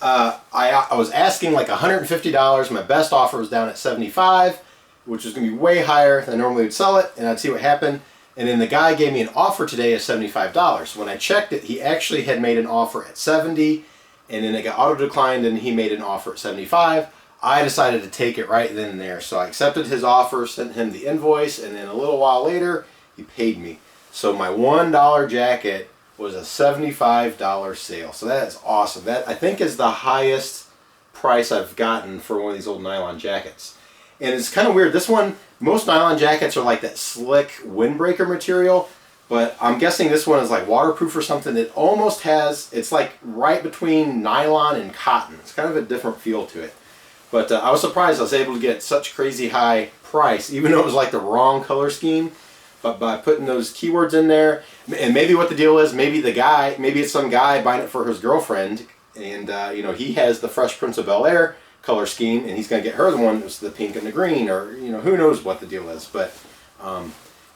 I was asking like $150. My best offer was down at $75, which is going to be way higher than I normally would sell it, and I'd see what happened. And then the guy gave me an offer today of $75. When I checked it, he actually had made an offer at $70, and then it got auto declined, and he made an offer at $75. I decided to take it right then and there. So I accepted his offer, sent him the invoice, and then a little while later, he paid me. So my $1 jacket was a $75 sale. So that is awesome. That, I think, is the highest price I've gotten for one of these old nylon jackets. And it's kind of weird. This one, most nylon jackets are like that slick windbreaker material, but I'm guessing this one is like waterproof or something. It almost has, it's like right between nylon and cotton. It's kind of a different feel to it. But I was surprised I was able to get such crazy high price, even though it was like the wrong color scheme. But by putting those keywords in there, and maybe what the deal is, maybe it's some guy buying it for his girlfriend, and he has the Fresh Prince of Bel-Air color scheme, and he's going to get her the one that's the pink and the green, or who knows what the deal is. But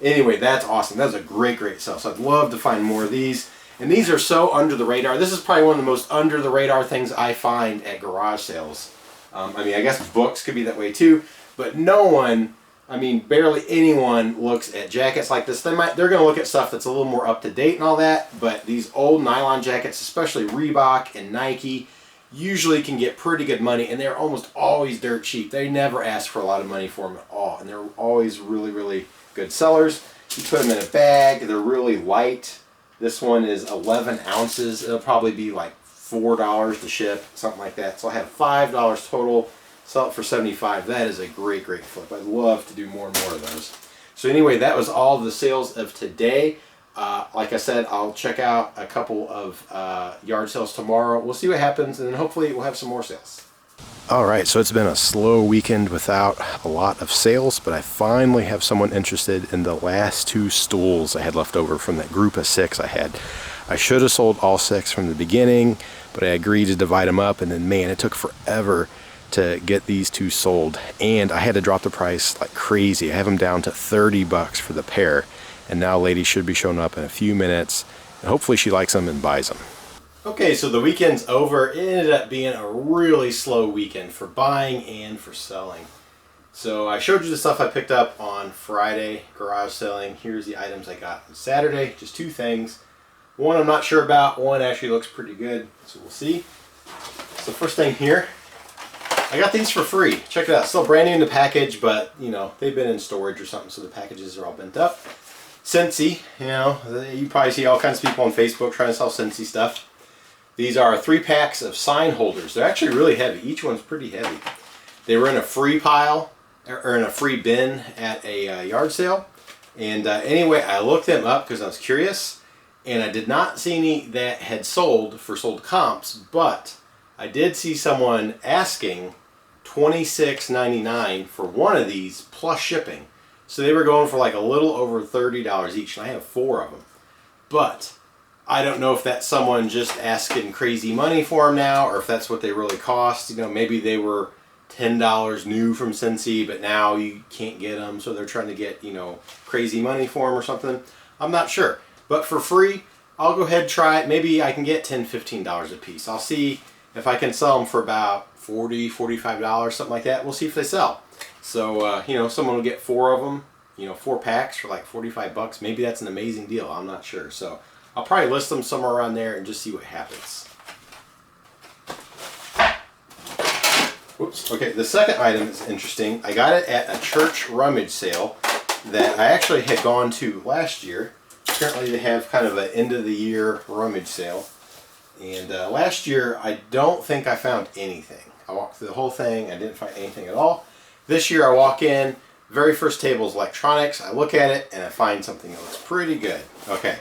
anyway, that's awesome. That's a great sale. So I'd love to find more of these. And these are so under the radar. This is probably one of the most under the radar things I find at garage sales. I guess books could be that way too, but no one, barely anyone looks at jackets like this. They're going to look at stuff that's a little more up to date and all that, but these old nylon jackets, especially Reebok and Nike, usually can get pretty good money, and they're almost always dirt cheap. They never ask for a lot of money for them at all, and they're always really good sellers. You put them in a bag, they're really light. This one is 11 ounces. It'll probably be like $4 to ship, something like that. So I have $5 total, sell it for $75. That is a great flip. I'd love to do more and more of those. So anyway, that was all the sales of today. Like I said, I'll check out a couple of yard sales tomorrow. We'll see what happens, and then hopefully we'll have some more sales. All right, so it's been a slow weekend without a lot of sales, but I finally have someone interested in the last 2 stools I had left over from that group of 6 I had. I should have sold all 6 from the beginning, but I agreed to divide them up, and then man, it took forever to get these 2 sold, and I had to drop the price like crazy. I have them down to $30 for the pair, and now lady should be showing up in a few minutes, and hopefully she likes them and buys them. Okay, so the weekend's over. It ended up being a really slow weekend for buying and for selling. So I showed you the stuff I picked up on Friday, garage selling. Here's the items I got on Saturday, just 2 things. One I'm not sure about, one actually looks pretty good, so we'll see. So first thing here, I got these for free. Check it out, still brand new in the package, but they've been in storage or something, so the packages are all bent up. Scentsy, you probably see all kinds of people on Facebook trying to sell Scentsy stuff. These are 3 packs of sign holders. They're actually really heavy. Each one's pretty heavy. They were in a free pile, or in a free bin at a yard sale. And anyway, I looked them up because I was curious, and I did not see any that had sold for sold comps, but I did see someone asking $26.99 for one of these plus shipping. So they were going for like a little over $30 each, and I have 4 of them. But I don't know if that's someone just asking crazy money for them now, or if that's what they really cost. Maybe they were $10 new from Scentsy, but now you can't get them, so they're trying to get, crazy money for them or something. I'm not sure. But for free, I'll go ahead and try it. Maybe I can get $10, $15 a piece. I'll see if I can sell them for about $40, $45, something like that. We'll see if they sell. So, someone will get 4 of them, 4 packs for like $45. Maybe that's an amazing deal. I'm not sure. So I'll probably list them somewhere around there and just see what happens. Whoops. Okay, the second item is interesting. I got it at a church rummage sale that I actually had gone to last year. Apparently they have kind of an end of the year rummage sale. And last year, I don't think I found anything. I walked through the whole thing. I didn't find anything at all. This year, I walk in. Very first table is electronics. I look at it, and I find something that looks pretty good. Okay,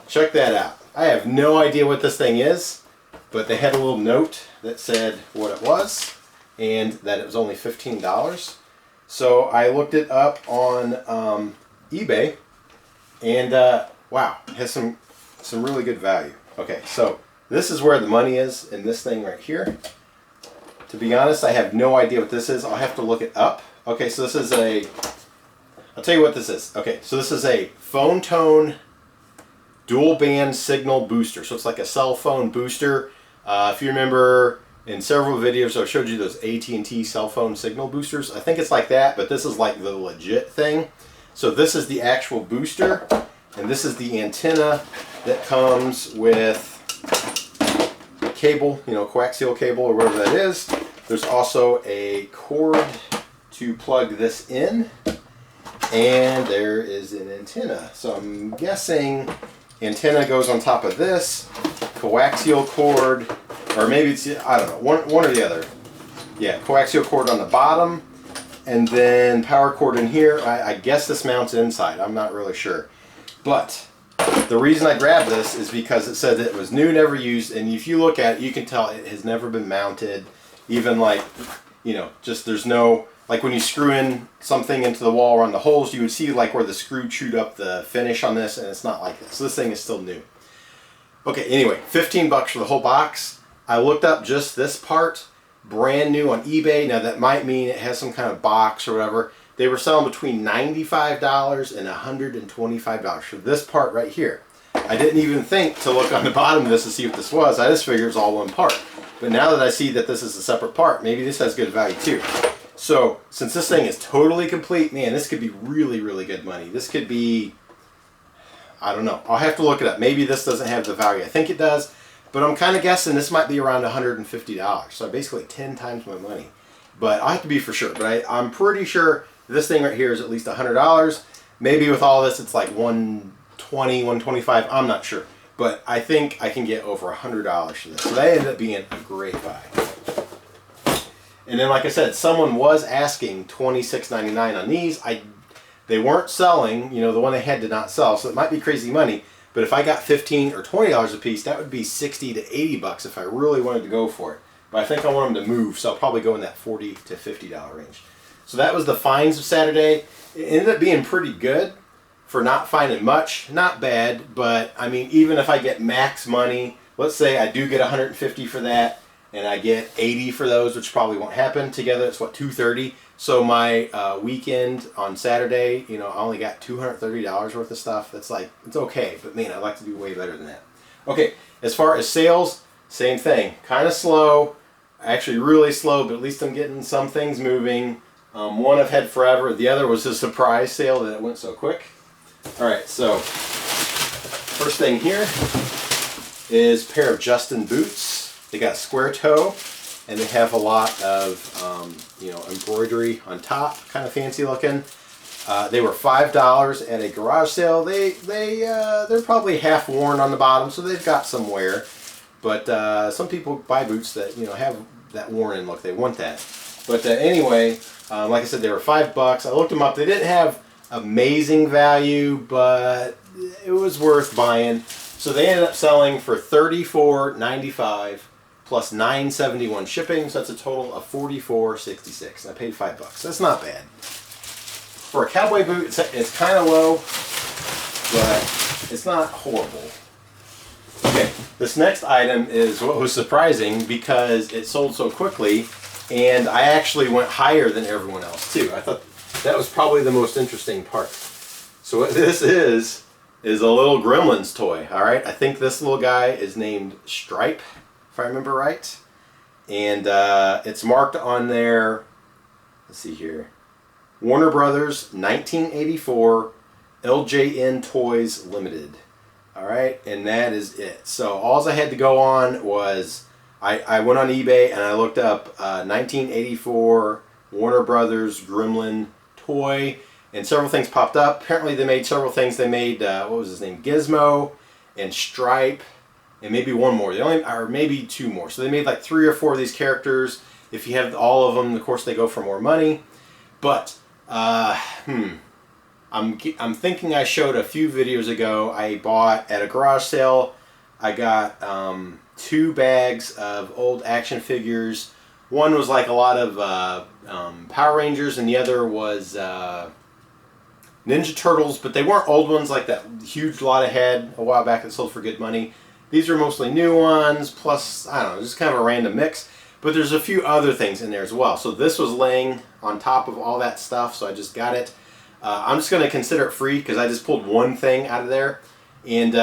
check that out. I have no idea what this thing is, but they had a little note that said what it was and that it was only $15. So I looked it up on eBay, and wow, it has some really good value. Okay, so this is where the money is in this thing right here. To be honest, I have no idea what this is. I'll have to look it up. Okay, so this is I'll tell you what this is. Okay, so this is a phone tone dual band signal booster. So it's like a cell phone booster. If you remember in several videos, I showed you those AT&T cell phone signal boosters. I think it's like that, but this is like the legit thing. So this is the actual booster, and this is the antenna that comes with cable, you know, coaxial cable or whatever that is. There's also a cord to plug this in, and there is an antenna. So I'm guessing antenna goes on top of this, coaxial cord, or maybe it's, I don't know, one or the other. Yeah, coaxial cord on the bottom, and then power cord in here. I guess this mounts inside. I'm not really sure. But the reason I grabbed this is because it said that it was new, never used, and if you look at it, you can tell it has never been mounted. Even like, you know, just there's no, like when you screw in something into the wall around the holes, you would see like where the screw chewed up the finish on this, and it's not like this. So this thing is still new. Okay, anyway, 15 bucks for the whole box. I looked up just this part, brand new on eBay. Now that might mean it has some kind of box or whatever. They were selling between $95 and $125 for this part right here. I didn't even think to look on the bottom of this to see what this was. I just figured it was all one part. But now that I see that this is a separate part, maybe this has good value too. So since this thing is totally complete, man, this could be really, really good money. This could be, I don't know. I'll have to look it up. Maybe this doesn't have the value I think it does, but I'm kind of guessing this might be around $150. So basically 10 times my money. But I'll have to be for sure. But I'm pretty sure this thing right here is at least $100. Maybe with all this, it's like $120, $125. I'm not sure. But I think I can get over $100 for this. So that ended up being a great buy. And then, like I said, someone was asking $26.99 on these. They weren't selling. You know, the one they had did not sell. So it might be crazy money. But if I got $15 or $20 a piece, that would be $60 to $80 if I really wanted to go for it. But I think I want them to move, so I'll probably go in that $40 to $50 range. So that was the finds of Saturday. It ended up being pretty good for not finding much. Not bad, but I mean, even if I get max money, let's say I do get $150 for that, and I get $80 for those, which probably won't happen. Together, it's what, $230. So my weekend on Saturday, you know, I only got $230 worth of stuff. That's like, it's okay, but man, I'd like to do way better than that. Okay, as far as sales, same thing. Kind of slow, actually really slow, but at least I'm getting some things moving. One I've had forever. The other was a surprise sale that it went so quick. All right, so first thing here is a pair of Justin boots. They got a square toe, and they have a lot of you know, embroidery on top, kind of fancy looking. They were $5 at a garage sale. They're probably half worn on the bottom, so they've got some wear. But some people buy boots that, you know, have that worn in look. They want that. But anyway, like I said, they were $5. I looked them up. They didn't have amazing value, but it was worth buying. So they ended up selling for $34.95 plus $9.71 shipping. So that's a total of $44.66. And I paid $5. That's not bad. For a cowboy boot, it's kind of low, but it's not horrible. Okay, this next item is what was surprising because it sold so quickly, and I actually went higher than everyone else too. I thought that was probably the most interesting part. So what this is a little Gremlins toy, all right? I think this little guy is named Stripe, if I remember right. And it's marked on there, let's see here, Warner Brothers 1984 LJN Toys Limited. All right, and that is it. So all I had to go on was I went on eBay and I looked up 1984 Warner Brothers Gremlin toy, and several things popped up. Apparently they made several things. They made, what was his name, Gizmo and Stripe and maybe one more. They only, or maybe two more. So they made like 3 or 4 of these characters. If you have all of them, of course they go for more money. But I'm thinking I showed a few videos ago. I bought at a garage sale. I got 2 bags of old action figures. One was like a lot of Power Rangers, and the other was Ninja Turtles, but they weren't old ones like that huge lot I had a while back that sold for good money. These are mostly new ones, plus, I don't know, just kind of a random mix. But there's a few other things in there as well. So this was laying on top of all that stuff, so I just got it. I'm just going to consider it free because I just pulled one thing out of there. And,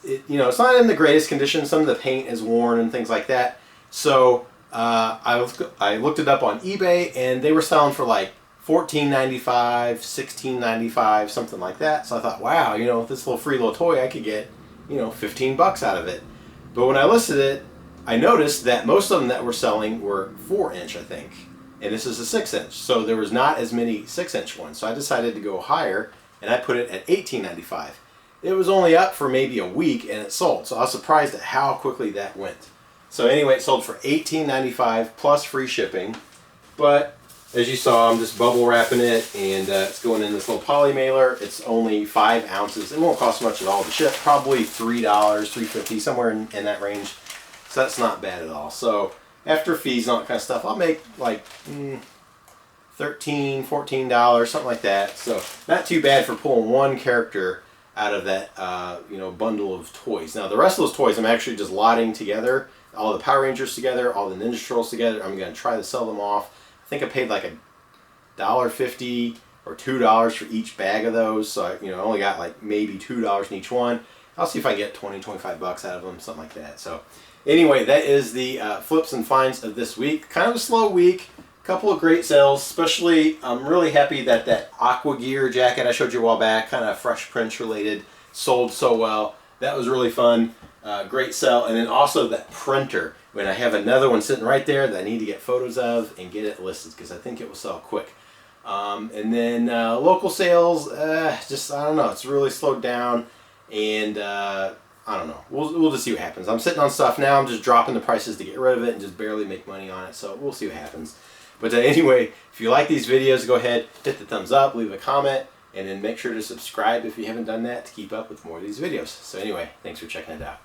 it's not in the greatest condition. Some of the paint is worn and things like that. So I looked it up on eBay, and they were selling for like $14.95, $16.95, something like that. So I thought, wow, with this little free little toy, I could get, $15 out of it. But when I listed it, I noticed that most of them that were selling were 4-inch, I think. And this is a 6-inch. So there was not as many 6-inch ones. So I decided to go higher, and I put it at $18.95. It was only up for maybe a week, and it sold. So I was surprised at how quickly that went. So anyway, it sold for $18.95 plus free shipping. But as you saw, I'm just bubble wrapping it, and it's going in this little poly mailer. It's only 5 ounces. It won't cost much at all to ship. Probably $3, $3.50, somewhere in that range. So that's not bad at all. So after fees and all that kind of stuff, I'll make like $13, $14, something like that. So not too bad for pulling one character out of that bundle of toys. Now the rest of those toys I'm actually just lotting together. All the Power Rangers together, all the Ninja Turtles together. I'm going to try to sell them off. I think I paid like $1.50 or $2 for each bag of those. So I only got like maybe $2 in each one. I'll see if I get 20, 25 bucks out of them, something like that. So anyway, that is the flips and finds of this week. Kind of a slow week. Couple of great sales, especially I'm really happy that Aqua Gear jacket I showed you a while back, kind of Fresh Prince related, sold so well. That was really fun. Great sell. And then also that printer, when I have another one sitting right there that I need to get photos of and get it listed because I think it will sell quick. And then local sales, just I don't know, it's really slowed down, and I don't know. We'll just see what happens. I'm sitting on stuff now. I'm just dropping the prices to get rid of it and just barely make money on it. So we'll see what happens. But anyway, if you like these videos, go ahead, hit the thumbs up, leave a comment, and then make sure to subscribe if you haven't done that to keep up with more of these videos. So anyway, thanks for checking it out.